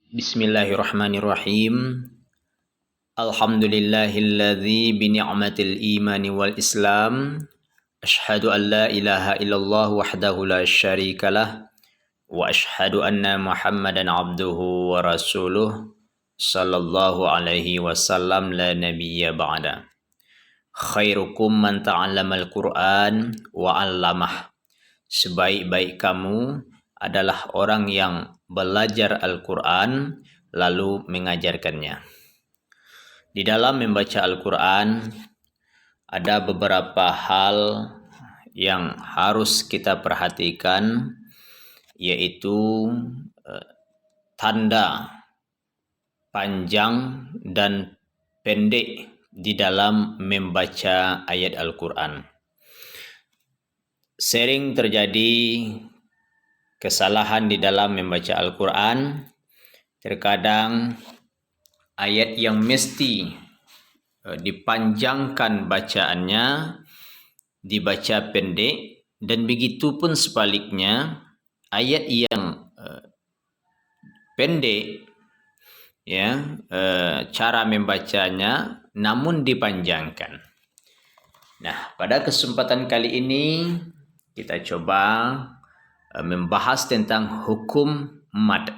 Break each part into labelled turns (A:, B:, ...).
A: Bismillahirrahmanirrahim. Alhamdulillahilladzi bi ni'matil imani wal islam. Asyhadu an la ilaha illallah wahdahu la syarikalah wa asyhadu anna Muhammadan abduhu wa rasuluh sallallahu alaihi wasallam la nabiyya ba'da. Khairukum man ta'allamal Qur'an wa 'allamah. Sebaik-baik kamu adalah orang yang belajar Al-Quran lalu mengajarkannya. Di dalam membaca Al-Quran ada beberapa hal yang harus kita perhatikan, yaitu tanda panjang dan pendek di dalam membaca ayat Al-Quran. Sering terjadi kesalahan di dalam membaca Al-Quran. Terkadang ayat yang mesti dipanjangkan bacaannya dibaca pendek, dan begitu pun sebaliknya ayat yang pendek cara membacanya namun dipanjangkan. Nah, pada kesempatan kali ini kita coba membahas tentang hukum mad.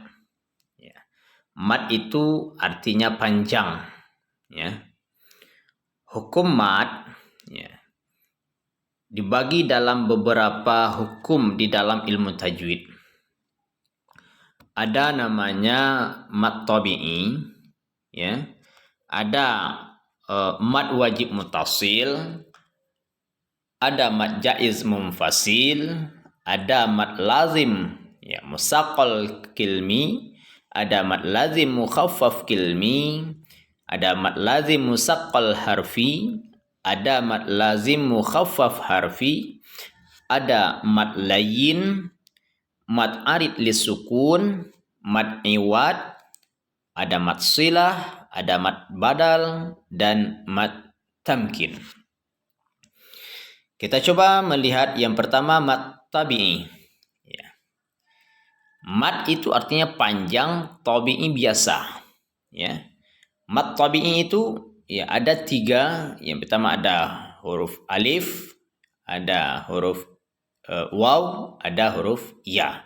A: Mad itu artinya panjang. Hukum mad dibagi dalam beberapa hukum di dalam ilmu tajwid. Ada namanya mad tabi'i, ada mad wajib muttasil, ada mad jaiz munfasil, ada mad lazim musaqqal kilmi, ada mad lazim mukhaffaf kilmi, ada mad lazim musaqqal harfi, ada mad lazim mukhaffaf harfi, ada mad layyin, mad arid lisukun, mad iwad, ada mad silah, ada mad badal, dan mad tamkin. Kita coba melihat yang pertama mad tabi'i. Mad itu artinya panjang, tabi'i biasa. Mad tabi'i itu ada tiga. Yang pertama ada huruf alif, ada huruf waw, ada huruf ya.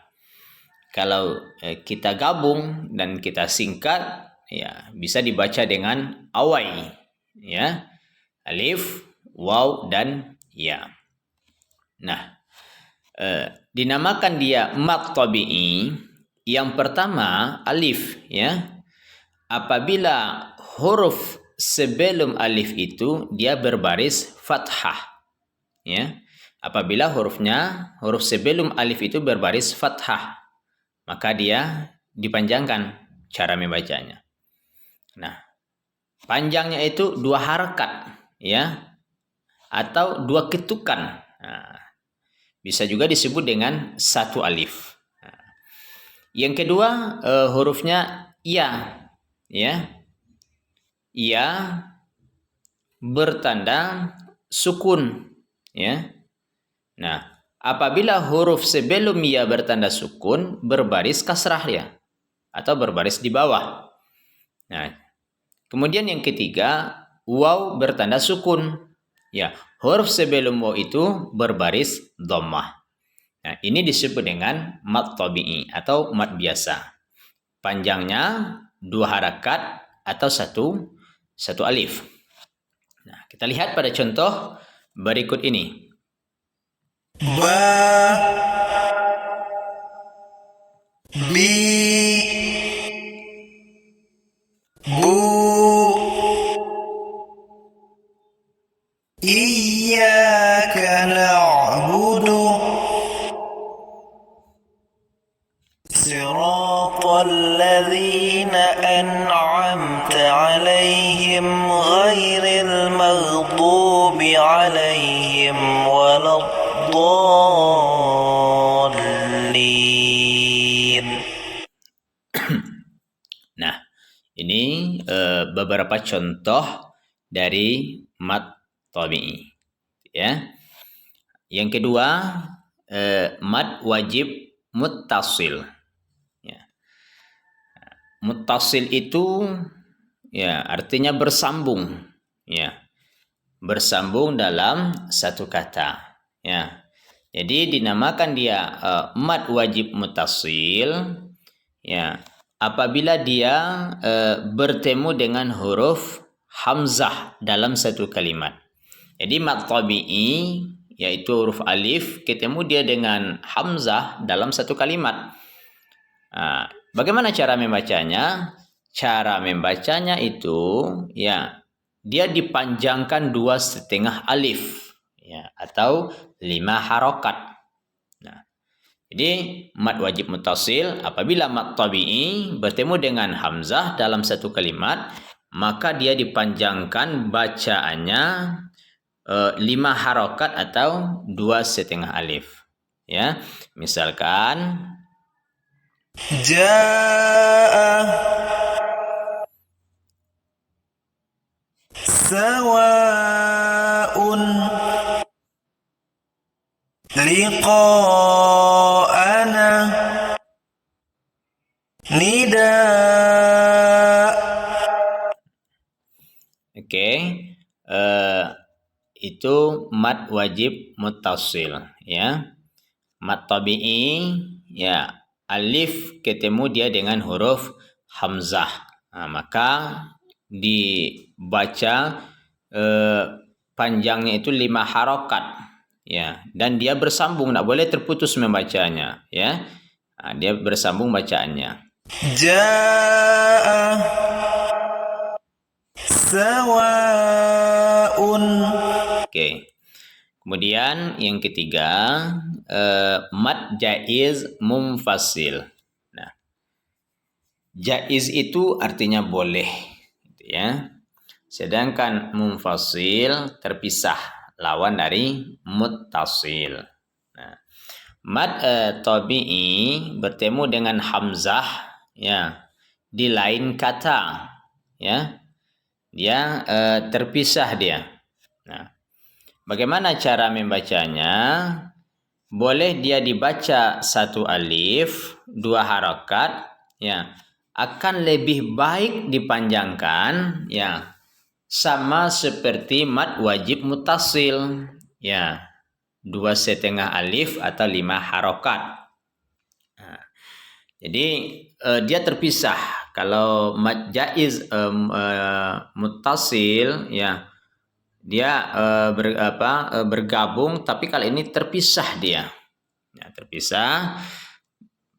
A: Kalau kita gabung dan kita singkat, bisa dibaca dengan awai. Alif, waw, dan ya. Nah, dinamakan dia mad tabi'i. Yang pertama alif, apabila huruf sebelum alif itu dia berbaris fathah, apabila huruf sebelum alif itu berbaris fathah, maka dia dipanjangkan cara membacanya. Nah, panjangnya itu 2 harakat, atau 2 ketukan. Bisa juga disebut dengan 1 alif. Yang kedua hurufnya ya. Ya bertanda sukun. Nah, apabila huruf sebelum ya bertanda sukun berbaris kasrah ya, atau berbaris di bawah. Nah, kemudian yang ketiga waw bertanda sukun. Huruf sebelum waw itu berbaris dhammah. Nah, ini disebut dengan mad tabi'i atau mad biasa. Panjangnya 2 harakat atau 1 alif. Nah, kita lihat pada contoh berikut ini.
B: Ba, bi, bu, iyyaka na'budu, siratal ladzina an'amta 'alaihim ghairil maghdubi 'alaihim waladdallin.
A: Nah, ini beberapa contoh dari mad tabi'i. Yang kedua mad wajib muttasil. muttasil itu ya artinya bersambung, ya. Bersambung dalam satu kata, ya. Jadi dinamakan dia mad wajib muttasil, ya, apabila dia bertemu dengan huruf hamzah dalam satu kalimat. Jadi mad tabi'i yaitu huruf alif ketemu dia dengan hamzah dalam satu kalimat. Bagaimana cara membacanya? Cara membacanya itu ya dia dipanjangkan 2,5 alif, ya, atau 5 harokat. Nah, jadi mad wajib muttasil apabila mad tabi'i bertemu dengan hamzah dalam satu kalimat, maka dia dipanjangkan bacaannya 5 harokat atau 2,5 alif. Ya, misalkan
B: جاء سواء لقاءنا نداء.
A: Oke, itu mad wajib muttasil, ya. Mad tabi'i, ya, alif ketemu dia dengan huruf hamzah. Maka dibaca panjangnya itu 5 harokat, ya, dan dia bersambung, tidak boleh terputus membacanya, ya. Dia bersambung bacaannya.
B: جاء سواء.
A: Oke. Kemudian yang ketiga, mad jaiz munfasil. Nah, jaiz itu artinya boleh, gitu ya. Sedangkan munfasil terpisah, lawan dari muttasil. Nah, mad tabi'i bertemu dengan hamzah, ya, di lain kata, ya. Dia terpisah dia. Nah, bagaimana cara membacanya? Boleh dia dibaca satu alif, 2 harokat, ya. Akan lebih baik dipanjangkan, ya, sama seperti mad wajib muttasil, ya, 2,5 alif atau 5 harokat. Nah, jadi dia terpisah. Kalau mad jaiz muttasil, ya, dia bergabung, tapi kali ini terpisah dia. Ya, terpisah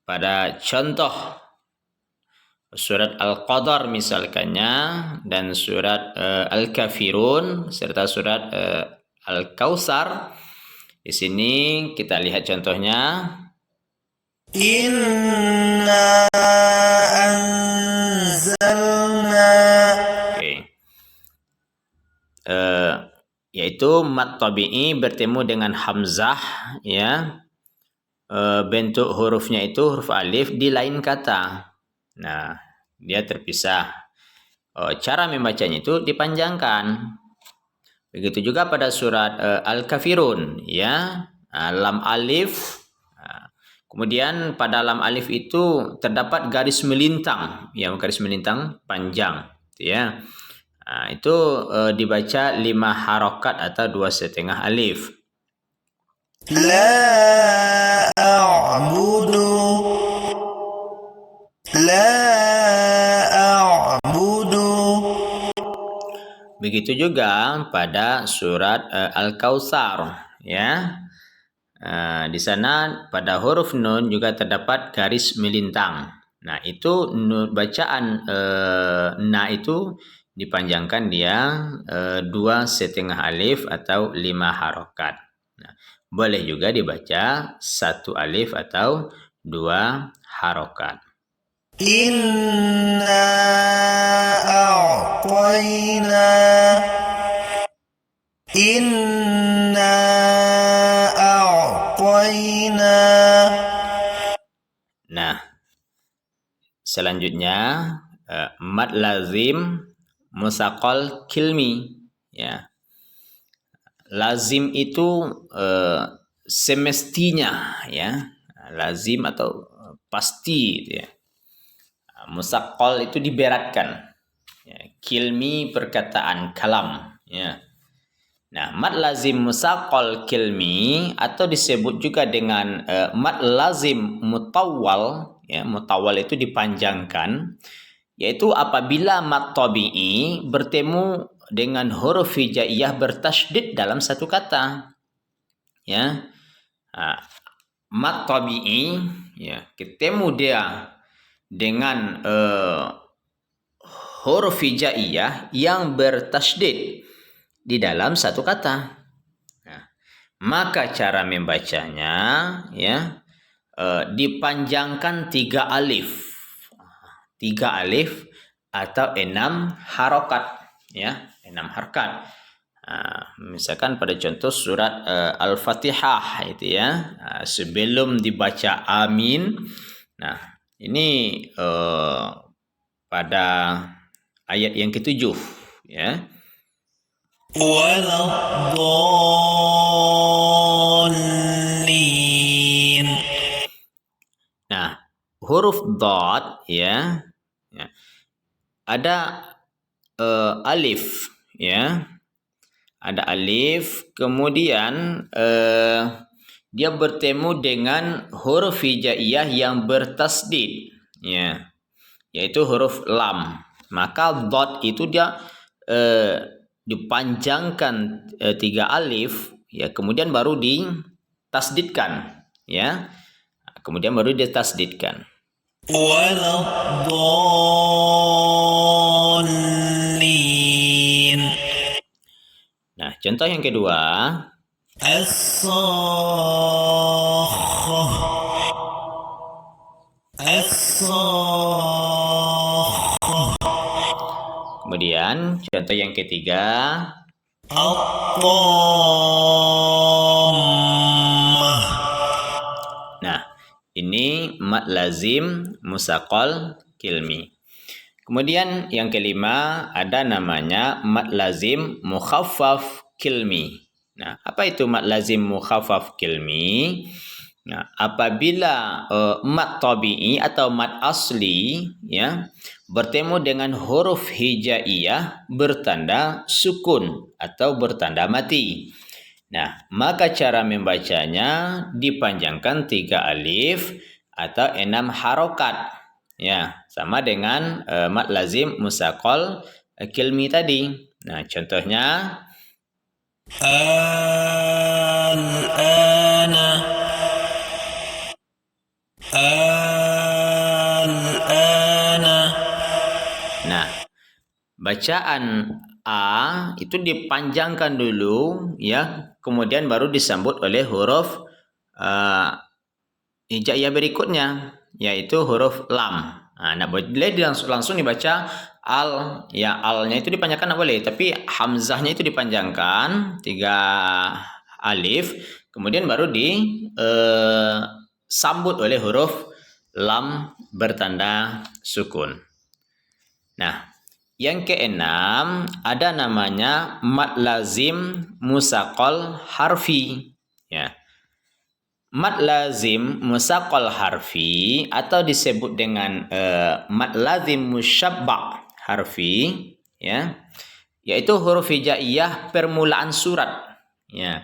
A: pada contoh surat Al-Qadar misalkannya, dan surat Al-Kafirun serta surat Al-Kautsar. Di sini kita lihat contohnya.
B: Inna anzalna.
A: Oke. Yaitu mad tabi'i bertemu dengan hamzah, ya. Bentuk hurufnya itu huruf alif di lain kata. Nah, dia terpisah. Cara membacanya itu dipanjangkan. Begitu juga pada surat Al-Kafirun, ya. Lam alif. Kemudian pada lam alif itu terdapat garis melintang, ya, garis melintang panjang, ya. Itu dibaca 5 harokat atau 2,5 alif.
B: La a'budu. La a'budu.
A: Begitu juga pada surat Al-Kautsar, ya. Di sana pada huruf nun juga terdapat garis melintang. Nah, itu bacaan na itu dipanjangkan dia 2,5 alif atau 5 harokat. Nah, boleh juga dibaca 1 alif atau 2 harokat.
B: Inna a'tayna. Inna a'tayna.
A: Nah, selanjutnya mad lazim musaqal kilmi, ya. Lazim itu semestinya, ya. Lazim atau pasti, ya. Musaqqal itu diberatkan. Ya, kilmi perkataan kalam. Ya. Nah, mad lazim musaqqal kilmi atau disebut juga dengan mad lazim mutawwal. Ya, mutawwal itu dipanjangkan, yaitu apabila mad tabi'i bertemu dengan huruf hijaiyah bertasydid dalam satu kata. Ya. Mad tabi'i ya, ketemu dia dengan huruf hijaiyah yang bertasydid di dalam satu kata. Nah, maka cara membacanya ya dipanjangkan 3 alif. 3 alif atau 6 harokat ya, 6 harakat. Misalkan pada contoh surat Al-Fatihah itu ya, sebelum dibaca amin. Nah, ini pada ayat yang ke-7 ya.
B: ولا الضالين.
A: Nah, huruf dad ya, ada alif ya. Ada alif, kemudian dia bertemu dengan huruf hijaiyah yang bertasdid ya, yaitu huruf lam. Maka dad itu dia dipanjangkan 3 alif ya, kemudian baru ditasdidkan ya. Kemudian baru ditasdidkan.
B: ولا الضالين.
A: Nah, contoh yang kedua.
B: الصاخة. الصاخة.
A: Kemudian contoh yang ketiga.
B: الطامة.
A: Nah, ini mad lazim musaqqal kilmi. Kemudian yang kelima ada namanya mad lazim mukhaffaf kilmi. Nah, apa itu mad lazim mukhaffaf kilmi? Nah, apabila mad tabi'i atau mad asli ya bertemu dengan huruf hijaiyah bertanda sukun atau bertanda mati. Nah, maka cara membacanya dipanjangkan 3 alif atau 6 harokat. Ya, sama dengan mad lazim musaqqal kilmi tadi. Nah, contohnya
B: الآن. الآن.
A: Nah, bacaan A itu dipanjangkan dulu ya, kemudian baru disambut oleh huruf hijaiyah berikutnya, yaitu huruf lam. Nah, boleh langsung dibaca al, ya alnya itu dipanjangkan nggak boleh, tapi hamzahnya itu dipanjangkan 3 alif, kemudian baru disambut oleh huruf lam bertanda sukun. Nah, yang keenam ada namanya mad lazim musaqqal harfi ya. Mad lazim musaqqal harfi atau disebut dengan mad lazim musyabba' harfi ya, yaitu huruf hijaiyah permulaan surat ya,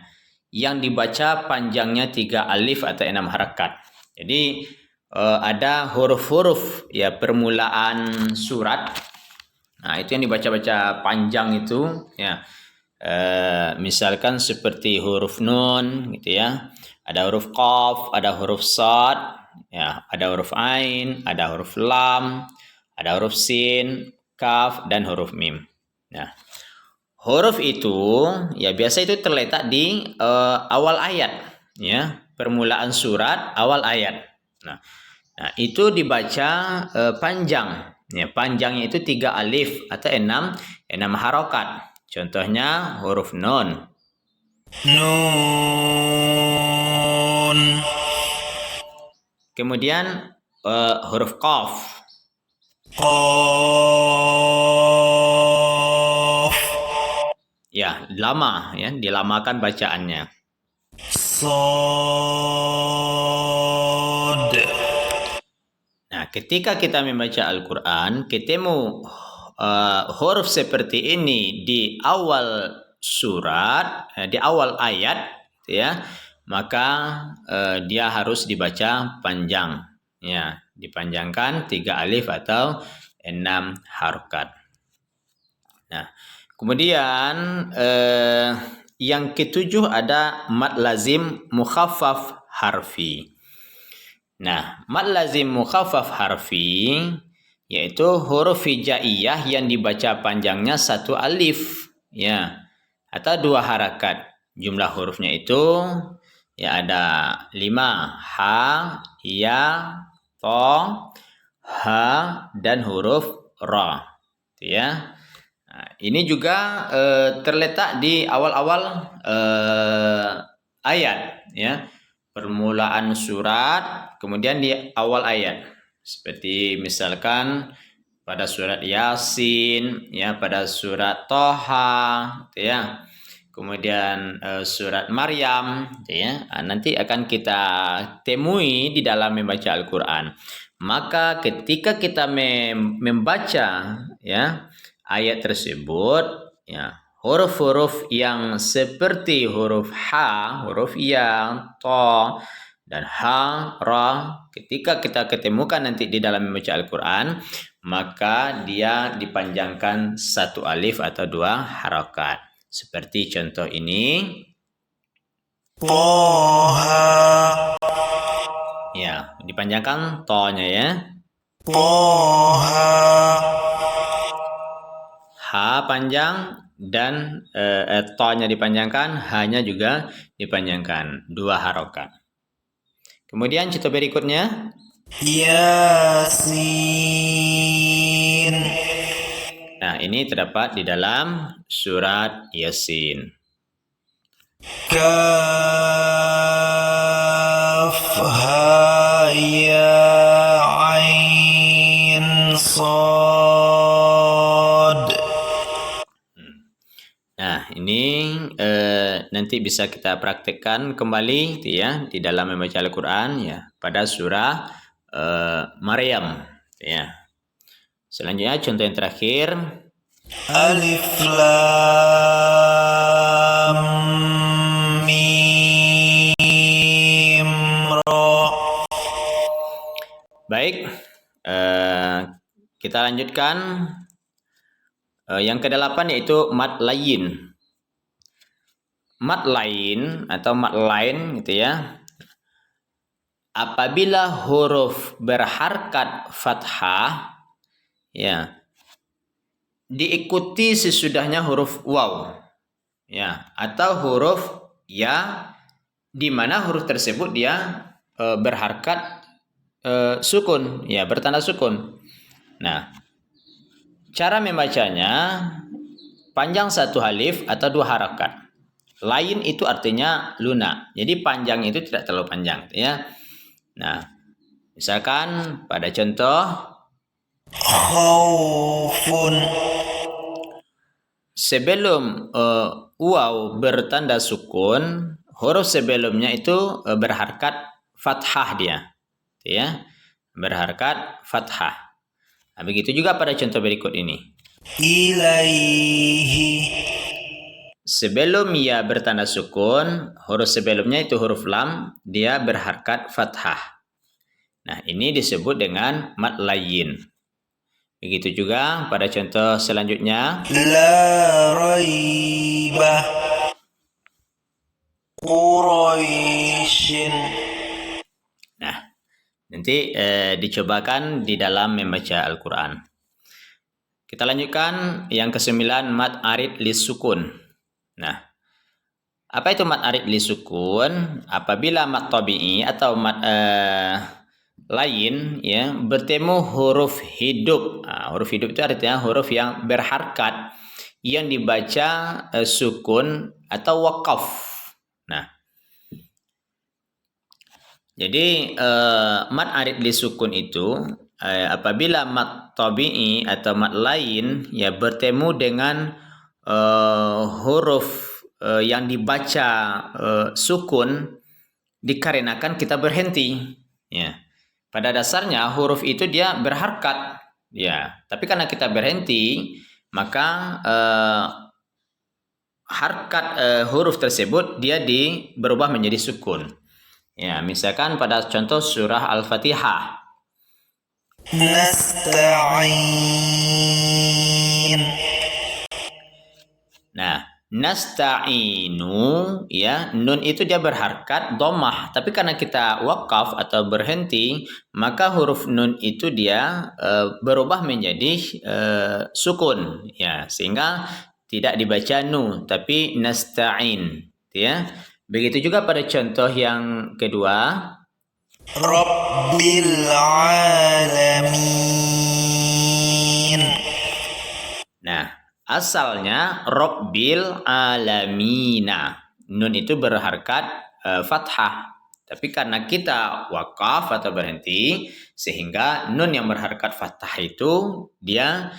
A: yang dibaca panjangnya 3 alif atau 6 harakat. Jadi ada huruf-huruf ya permulaan surat. Nah, itu yang dibaca-baca panjang itu ya. Misalkan seperti huruf nun gitu ya. Ada huruf qaf, ada huruf sad, ya, ada huruf ain, ada huruf lam, ada huruf sin, kaf, dan huruf mim. Nah, huruf itu ya biasa itu terletak di awal ayat, ya, permulaan surat, awal ayat. Nah itu dibaca panjang, ya, panjangnya itu 3 alif atau 6 harokat. Contohnya huruf nun.
B: Nun.
A: Kemudian huruf qaf.
B: Qaf.
A: Ya, lama ya, dilamakan bacaannya.
B: Sad.
A: Nah, ketika kita membaca Al-Quran, ketemu huruf seperti ini di awal surat, di awal ayat, ya, maka dia harus dibaca panjang, ya, dipanjangkan 3 alif atau 6 harokat. Nah, kemudian yang ketujuh ada mad lazim mukhaffaf harfi. Nah, mad lazim mukhaffaf harfi yaitu huruf hijaiyah yang dibaca panjangnya 1 alif, ya, atau 2 harakat. Jumlah hurufnya itu ya ada 5, ha, ya, to, ha, dan huruf ra, ya. Nah, ini juga terletak di awal-awal ayat, ya, permulaan surat, kemudian di awal ayat. Seperti misalkan pada surat Yasin, ya, pada surat Toha, ya, kemudian surat Maryam, ya, nanti akan kita temui di dalam membaca Al-Quran. Maka ketika kita membaca, ya, ayat tersebut, ya, huruf-huruf yang seperti huruf ha, huruf ya, to, dan ha, ra, ketika kita ketemukan nanti di dalam membaca Al-Quran, maka dia dipanjangkan 1 alif atau 2 harakat. Seperti contoh ini.
B: Toha.
A: Ya, dipanjangkan to-nya, ya.
B: Toha.
A: Ha panjang dan to-nya dipanjangkan, ha-nya juga dipanjangkan 2 harokat. Kemudian contoh berikutnya.
B: Yasin.
A: Nah, ini terdapat di dalam surat Yasin.
B: Kaf ha ya ain sad.
A: Nah, ini nanti bisa kita praktekkan kembali, ya, di dalam membaca Al-Quran, ya, pada surah Maryam, ya. Selanjutnya contoh yang terakhir.
B: Alif lam mim ra.
A: Baik, kita lanjutkan. Yang ke-8 yaitu mad lain. Mad lain atau mad lain, gitu, ya. Apabila huruf berharkat fathah, ya, diikuti sesudahnya huruf waw, ya, atau huruf ya, di mana huruf tersebut dia berharkat sukun, ya, bertanda sukun. Nah, cara membacanya panjang 1 alif atau 2 harakat. Lain itu artinya lunak. Jadi panjang itu tidak terlalu panjang, ya. Nah, misalkan pada contoh
B: Khaufun.
A: sebelum waw bertanda sukun, huruf sebelumnya itu berharkat fathah dia, ya, berharkat fathah. Nah, begitu juga pada contoh berikut ini.
B: Ilaihi.
A: Sebelum ya bertanda sukun, huruf sebelumnya itu huruf lam, dia berharkat fathah. Nah, ini disebut dengan mad lain. Begitu juga pada contoh selanjutnya.
B: La raiba. Quraisyin.
A: Nah, nanti dicobakan di dalam membaca Al-Quran. Kita lanjutkan yang ke-9, mad arid lis sukun. Nah, apa itu mad arid lis sukun? Apabila mad tabi'i atau mad lain, ya, bertemu huruf hidup. Nah, huruf hidup itu artinya huruf yang berharkat yang dibaca sukun atau wakaf. Nah, jadi mad arid li sukun itu apabila mad tabi'i atau mad lain, ya, bertemu dengan huruf yang dibaca sukun, dikarenakan kita berhenti, ya. pada dasarnya huruf itu dia berharkat, ya. Tapi karena kita berhenti, maka harkat huruf tersebut dia berubah menjadi sukun. Ya, misalkan pada contoh surah Al-Fatihah.
B: Nasta'in.
A: Nah, nasta'inu, ya, nun itu dia berharkat dhammah, tapi karena kita wakaf atau berhenti, maka huruf nun itu dia berubah menjadi sukun, ya, sehingga tidak dibaca nu tapi nasta'in, ya. Begitu juga pada contoh yang kedua,
B: Rabbil alamin.
A: nah, asalnya Rabbil alamina. Nun itu berharkat fathah. Tapi karena kita wakaf atau berhenti, sehingga nun yang berharkat fathah itu dia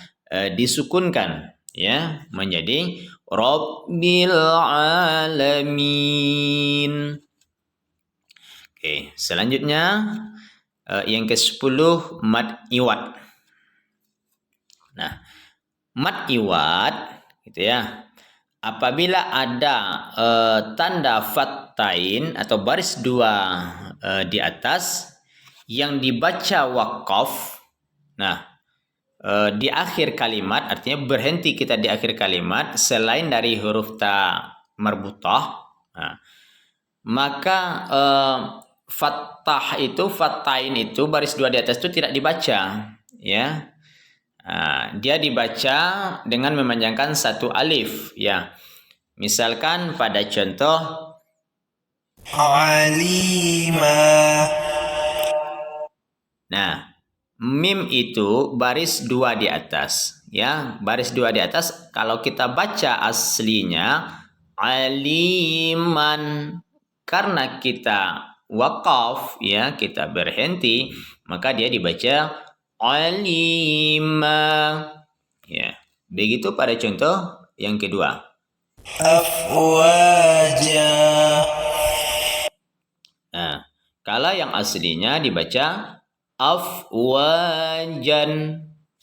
A: disukunkan, ya, menjadi Rabbil alamin. Oke, selanjutnya yang ke-10 mad iwad. Nah, mad iwad gitu ya. Apabila ada tanda fatain atau baris dua di atas yang dibaca wakaf, nah di akhir kalimat, artinya berhenti kita di akhir kalimat selain dari huruf ta marbutah, nah, maka fatain itu baris dua di atas itu tidak dibaca, ya. Dia dibaca dengan memanjangkan satu alif, ya. Misalkan pada contoh
B: Alima.
A: Nah, mim itu baris dua di atas, ya. Baris dua di atas kalau kita baca aslinya aliman, karena kita wakaf, ya, kita berhenti, maka dia dibaca alima, ya. Begitu pada contoh yang kedua.
B: Afwaja.
A: Nah, kalau yang aslinya dibaca afwajan.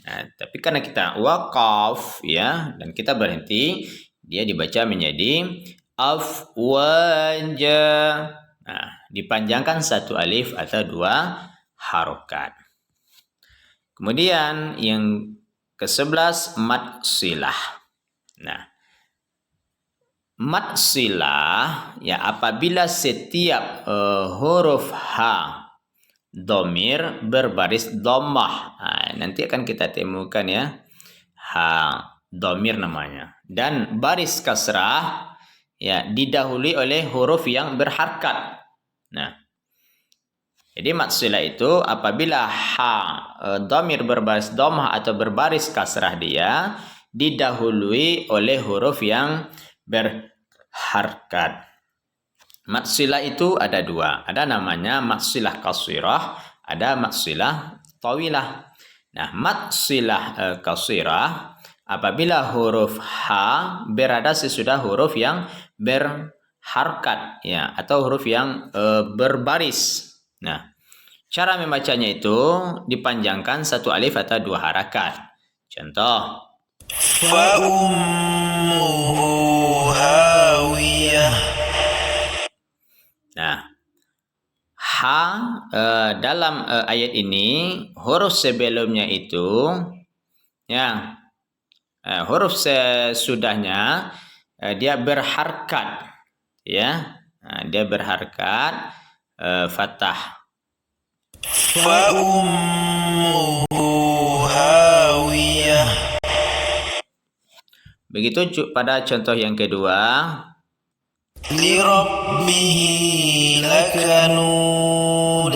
A: Nah, tapi karena kita wakaf, ya, dan kita berhenti, dia dibaca menjadi afwaja. Nah, dipanjangkan satu alif atau dua harokat. Kemudian yang ke-11 mad silah. Nah, mad silah, ya, apabila setiap huruf H domir berbaris dhammah. Nah, nanti akan kita temukan, ya, H domir namanya. Dan baris kasrah, ya, didahului oleh huruf yang berharkat. Nah, jadi mad silah itu apabila H domir berbaris dhammah atau berbaris kasrah dia didahului oleh huruf yang berharkat. Mad silah itu ada dua. Ada namanya mad silah qasirah, ada mad silah tawilah. Nah, mad silah qasirah apabila huruf H berada sesudah huruf yang berharkat, ya, atau huruf yang berbaris. Nah, cara membacanya itu dipanjangkan satu alif atau dua harakat. Contoh,
B: Fa ummuhu hawiyah.
A: nah, H dalam ayat ini huruf sebelumnya itu, ya, huruf sesudahnya dia berharkat, ya. Nah, dia berharkat fathah.
B: Fa ummuhu hawiyah.
A: Begitu pada contoh yang kedua.
B: Li rabbihi lakanud.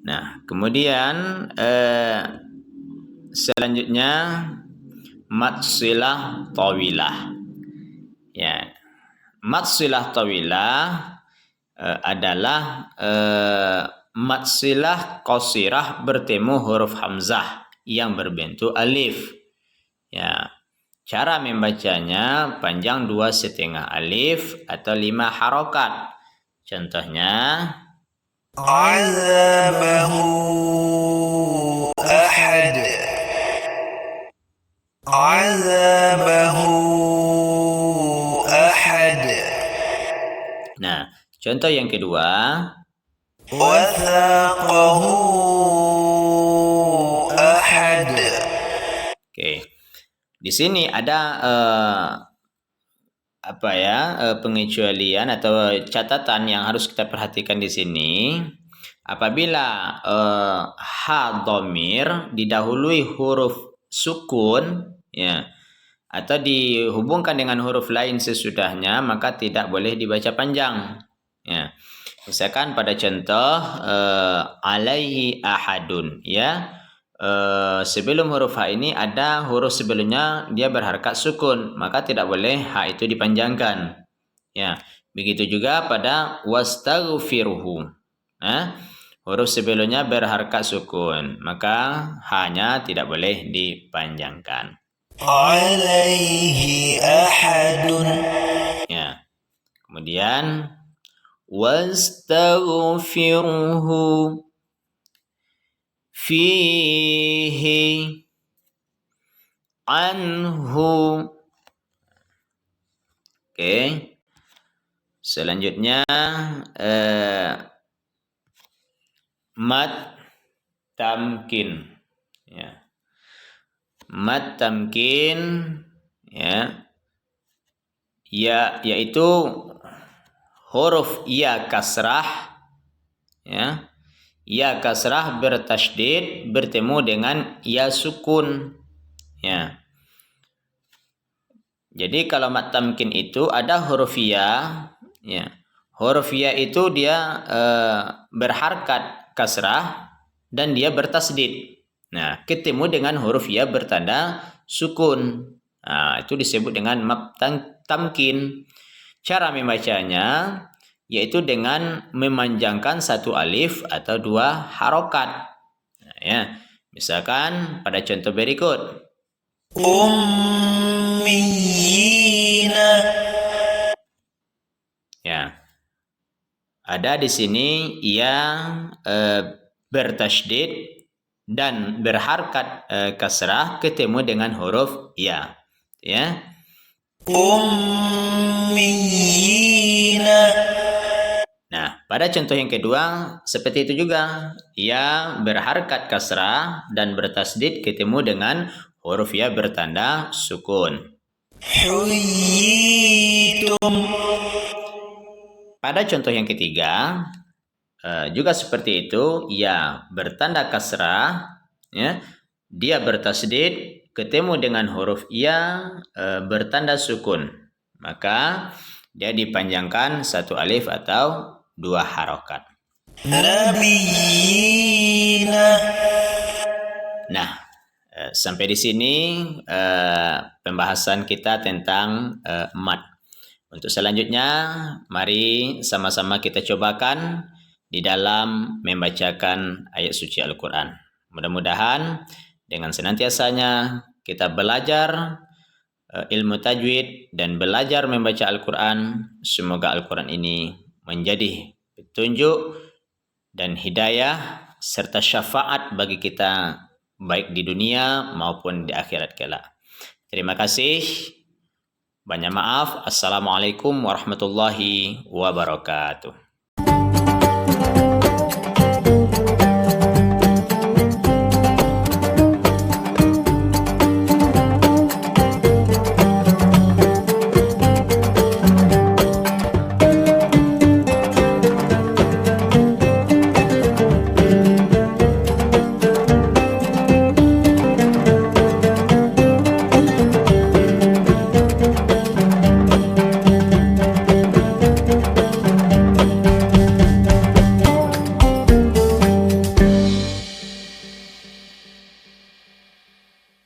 A: Nah, kemudian selanjutnya mad silah tawilah. Ya, mad silah tawilah adalah mad silah qasirah bertemu huruf hamzah yang berbentuk alif. Ya, cara membacanya panjang 2,5 alif atau 5 harokat. Contohnya
B: عذابه أحد عذابه أحد.
A: Nah, contoh yang kedua.
B: وثاقه أحد.
A: Oke. Di sini ada pengecualian atau catatan yang harus kita perhatikan di sini. Apabila ha dhamir didahului huruf sukun, ya, atau dihubungkan dengan huruf lain sesudahnya, maka tidak boleh dibaca panjang. Ya. Misalkan pada contoh alaihi ahadun, ya. Sebelum huruf ha ini ada huruf sebelumnya dia berharakat sukun, maka tidak boleh ha itu dipanjangkan. Ya, begitu juga pada wastaghfirhu. Huruf sebelumnya berharakat sukun, maka ha-nya tidak boleh dipanjangkan.
B: Alaihi ahadun.
A: Ya. Kemudian wastaghfirhu fihi anhu. Oke. Selanjutnya mad tamkin, ya. Mad tamkin, ya, yaitu huruf ya kasrah, ya. Ya kasrah bertasydid bertemu dengan ya sukun, ya. Jadi kalau mad tamkin itu ada huruf ya, ya. Huruf ya itu dia berharkat kasrah dan dia bertasydid. Nah, ketemu dengan huruf ya bertanda sukun. Nah, itu disebut dengan mad tamkin. Cara membacanya yaitu dengan memanjangkan satu alif atau dua harokat. Nah, ya. Misalkan pada contoh berikut.
B: Ummiyina.
A: Ya. Ada di sini yang bertasydid dan berharkat kasrah ketemu dengan huruf ya. Ya. Ummiyina. Nah, pada contoh yang kedua seperti itu juga. Ya berharkat kasrah dan bertasydid ketemu dengan huruf ya bertanda sukun.
B: Huyyitum.
A: Pada contoh yang ketiga juga seperti itu. Ya bertanda kasrah, ya, dia bertasydid ketemu dengan huruf ya bertanda sukun, maka dia dipanjangkan satu alif atau dua harokat.
B: Nabiyina.
A: Nah, sampai di sini pembahasan kita tentang mad. Untuk selanjutnya, mari sama-sama kita cobakan di dalam membacakan ayat suci Al-Quran. Mudah-mudahan dengan senantiasanya kita belajar ilmu tajwid dan belajar membaca Al-Quran, semoga Al-Quran ini menjadi petunjuk dan hidayah serta syafaat bagi kita baik di dunia maupun di akhirat kelak. Terima kasih. Banyak maaf. Assalamualaikum warahmatullahi wabarakatuh.